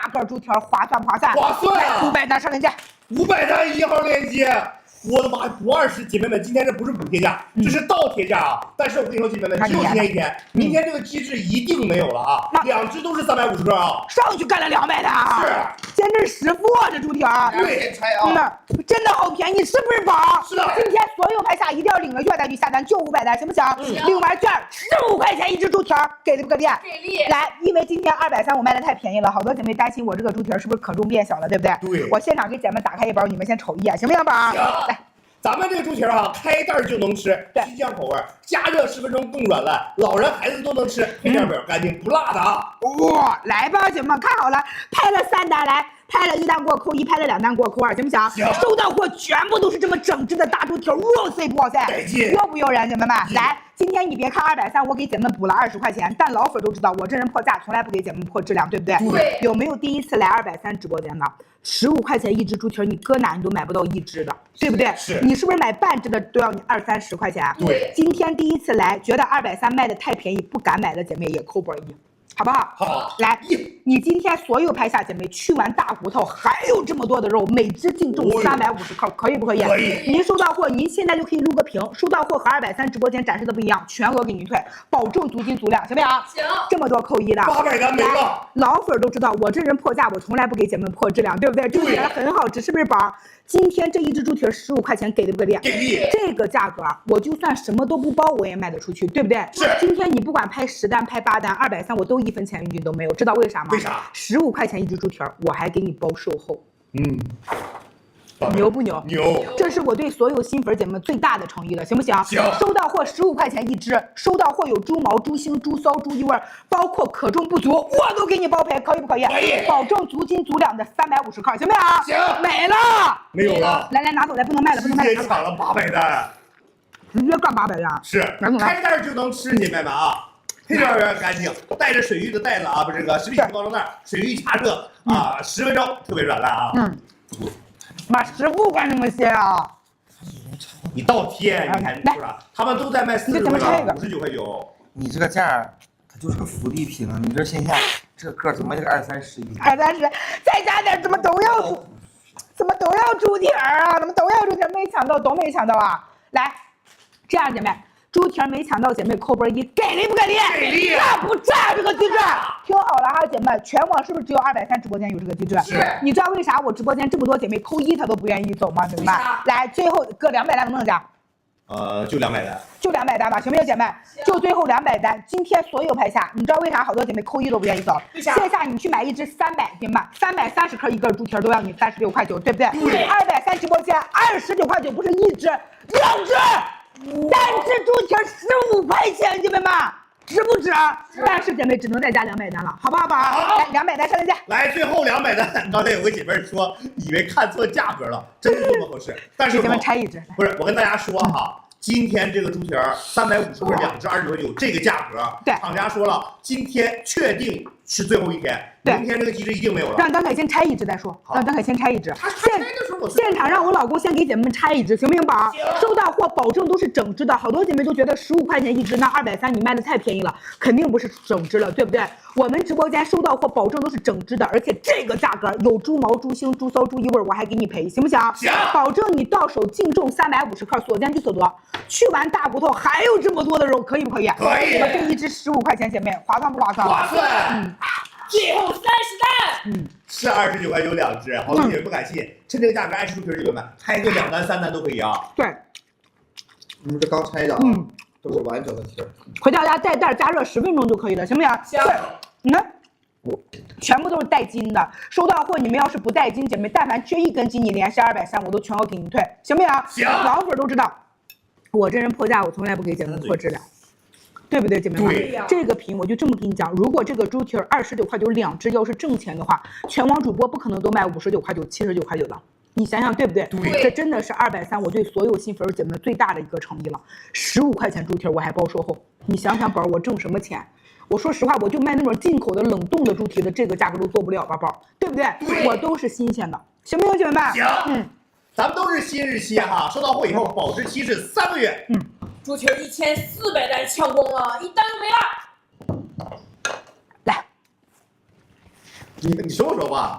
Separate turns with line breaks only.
个猪蹄划算不划算？
划算啊
！500单上链接
，500单1号链接。我的妈，不20，姐妹们，今天这不是补贴价，这是倒贴价啊！但是我跟你说，姐妹们，只有今天一天，明天这个机制一定没有了啊！2只都是350克啊！
上去干了200的啊！
是，
简直实付啊！这猪蹄儿，
对，拆啊！
真的好便宜，是不是宝？
是的。
今天所有拍下一定要领个月再去下单，就500单，行不行？领完券15块钱一只猪蹄儿，给力不给力？
给力！
来，因为今天230我卖的太便宜了，好多姐妹担心我这个猪蹄儿是不是可重变小了，对不对？
对。
我现场给姐妹打开一包，你们先瞅一眼，行不行，宝？
行。
来。
咱们这个猪蹄儿啊，开袋就能吃，鸡酱口味，加热10分钟更软烂，老人孩子都能吃，配料表干净不辣的啊！
哇，来吧，姐妹们，看好了，拍了3单，来，拍了1单给我扣1，拍了2单给我扣2，行不行？
行。
收到货全部都是这么整只的大猪蹄儿，哇塞不哇塞？
带劲！
要不要人，姐妹们？来，今天你别看230，我给姐妹们补了20块钱，但老粉都知道我这人破价，从来不给姐妹们破质量，对不对？
对。
有没有第一次来230直播间的？15块钱一只猪蹄儿，你搁哪你都买不到1只的，对不对？
是。
你是不是买半只的都要你20、30块钱？
对。
今天第一次来，觉得230卖的太便宜，不敢买的姐妹也扣波1。好不好？
好，
来，你今天所有拍下姐妹去完大骨头，还有这么多的肉，每只净重350克，可以不可以？
可以。
您收到货，您现在就可以录个屏，收到货和230直播间展示的不一样，全额给您退，保证足金足量，行不行？
行。
这么多扣1的
，800单没了。
老粉都知道，我这人破价，我从来不给姐妹破质量，对不对？这个人很好吃，是不是宝？今天这一只猪蹄15块钱，给力不给力？
给力！
这个价格，我就算什么都不包，我也卖得出去，对不对？
是。
今天你不管拍10单、拍8单，230我都1分钱运金都没有，知道为啥吗？
为啥
？15块钱一只猪蹄儿，我还给你包售后。牛不牛？
牛！
这是我对所有新粉姐妹最大的诚意了，行不行？
行。
收到货15块钱一只，收到货有猪毛、猪心、猪骚、猪异味，包括可重不足，我都给你包赔，可以不可以？
可以。
保证足金足两的350克，行不行？
行。
没了。
没有了。
来，拿走，来，不能卖了，不能卖了。
直接抢了800单。
直接干800单。
是。开袋就能吃，姐妹们啊！配料表干净，带着水浴的袋子啊，不是这个食品包装袋，水浴加热啊，10分钟特别软烂啊。
妈，实付干什么些啊？
你倒贴，你看是吧？他们都在卖40块，59块9。
你这个价，它就是个福利品啊！你这线下这个怎么也得230一
？230，再加点，怎么都要猪蹄儿啊？怎么都要猪蹄儿？没抢到，都没抢到啊！来，这样姐妹。猪蹄儿没抢到，姐妹扣波1，给力不给力？
给力！
炸不炸这个机制？听好了哈，姐妹，全网是不是只有230直播间有这个机制？
是。
你知道为啥我直播间这么多姐妹扣1她都不愿意走吗？姐妹们，来，最后搁200单能不能加？
就200单。
就200单吧，行不行，姐妹？就最后200单，今天所有拍下，你知道为啥好多姐妹扣1都不愿意走？线下你去买一只300斤吧，330克一根猪蹄儿都要你36块9，对不对？230直播间29块9，不是一只，2只。单只猪蹄儿15块钱，姐妹们值不值？但是姐妹只能再加200单了，好不好？来，200单上链接。
来，最后200单。刚才有个姐妹说，以为看错价格了，真的这么合适？但是
姐妹拆一只，
不是，我跟大家说哈，今天这个猪蹄儿350克2只29块9，这个价格，
对，
厂家说了，今天确定是最后一天，明天这个机制一定没有了。
让张凯先拆一只再说，让张凯先拆一只。现场让我老公先给姐妹们拆一只，行不行，宝？收到货保证都是整只的，好多姐妹都觉得15块钱一只，那230你卖的太便宜了，肯定不是整只了，对不对？我们直播间收到货保证都是整只的，而且这个价格有猪毛、猪心、猪骚、猪异味，我还给你赔，行不行？
行。
保证你到手净重350克，所见即所得。去完大骨头还有这么多的肉，可以不可以？
可以。
这一只15块钱，姐妹划算不划算？
划算。
最后30单。
是29块92只，好多姐妹不敢信，趁这个价格爱吃猪蹄儿，姐妹们开个2单3单都可以啊。
对。
你们这刚拆的啊，都是完整的蹄儿。
回到家带袋加热10分钟就可以了，行不行？
行。
你看，全部都是带筋的。收到货，你们要是不带筋，姐妹，但凡缺1根筋，你联系230，我都全额给你退，行不行？
行。
老粉都知道，我这人破价，我从来不给姐妹破质量。对不对，姐妹们？
对呀。
这个品我就这么跟你讲，如果这个猪蹄儿29块92只要是挣钱的话，全网主播不可能都卖59块9、79块9的。你想想对不对？
对。
这真的是230，我对所有新粉姐妹最大的一个诚意了。15块钱猪蹄儿我还包售后，你想想宝，我挣什么钱？我说实话，我就卖那种进口的冷冻的猪蹄的，这个价格都做不了吧，宝，对不对？
对。
我都是新鲜的，行不行，姐妹们？
行。咱们都是新日期哈，收到货以后保质期是3个月。
猪蹄儿1400单抢光了，1单就没了。
来，
你听我说吧，